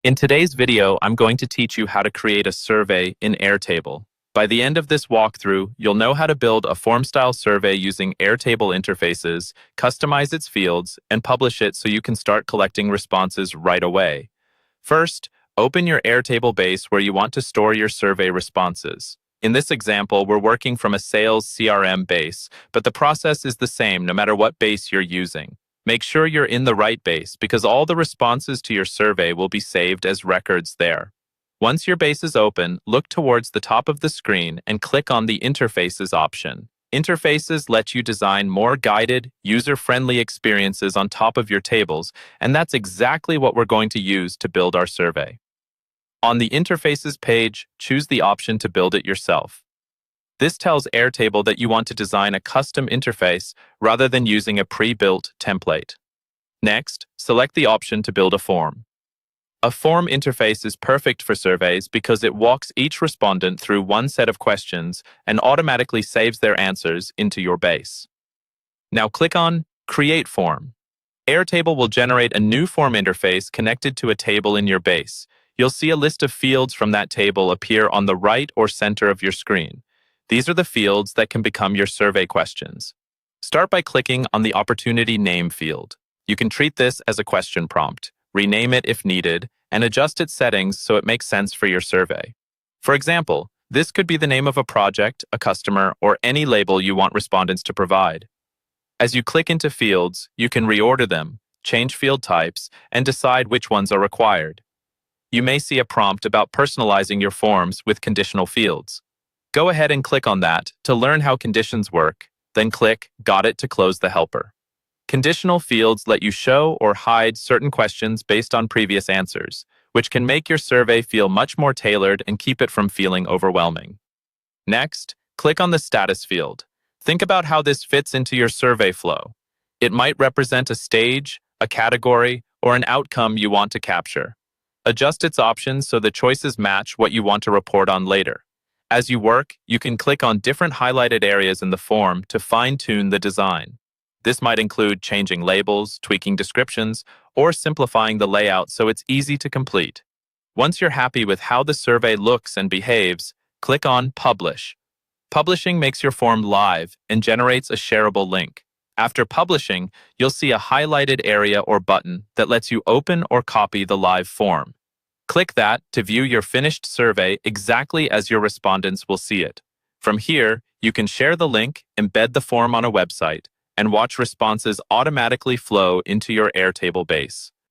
In today's video, I'm going to teach you how to create a survey in Airtable. By the end of this walkthrough, you'll know how to build a form-style survey using Airtable interfaces, customize its fields, and publish it so you can start collecting responses right away. First, open your Airtable base where you want to store your survey responses. In this example, we're working from a sales CRM base, but the process is the same no matter what base you're using. Make sure you're in the right base because all the responses to your survey will be saved as records there. Once your base is open, look towards the top of the screen and click on the Interfaces option. Interfaces let you design more guided, user-friendly experiences on top of your tables, and that's exactly what we're going to use to build our survey. On the Interfaces page, choose the option to build it yourself. This tells Airtable that you want to design a custom interface rather than using a pre-built template. Next, select the option to build a form. A form interface is perfect for surveys because it walks each respondent through one set of questions and automatically saves their answers into your base. Now click on Create Form. Airtable will generate a new form interface connected to a table in your base. You'll see a list of fields from that table appear on the right or center of your screen. These are the fields that can become your survey questions. Start by clicking on the Opportunity Name field. You can treat this as a question prompt, rename it if needed, and adjust its settings so it makes sense for your survey. For example, this could be the name of a project, a customer, or any label you want respondents to provide. As you click into fields, you can reorder them, change field types, and decide which ones are required. You may see a prompt about personalizing your forms with conditional fields. Go ahead and click on that to learn how conditions work, then click Got it to close the helper. Conditional fields let you show or hide certain questions based on previous answers, which can make your survey feel much more tailored and keep it from feeling overwhelming. Next, click on the Status field. Think about how this fits into your survey flow. It might represent a stage, a category, or an outcome you want to capture. Adjust its options so the choices match what you want to report on later. As you work, you can click on different highlighted areas in the form to fine-tune the design. This might include changing labels, tweaking descriptions, or simplifying the layout so it's easy to complete. Once you're happy with how the survey looks and behaves, click on Publish. Publishing makes your form live and generates a shareable link. After publishing, you'll see a highlighted area or button that lets you open or copy the live form. Click that to view your finished survey exactly as your respondents will see it. From here, you can share the link, embed the form on a website, and watch responses automatically flow into your Airtable base.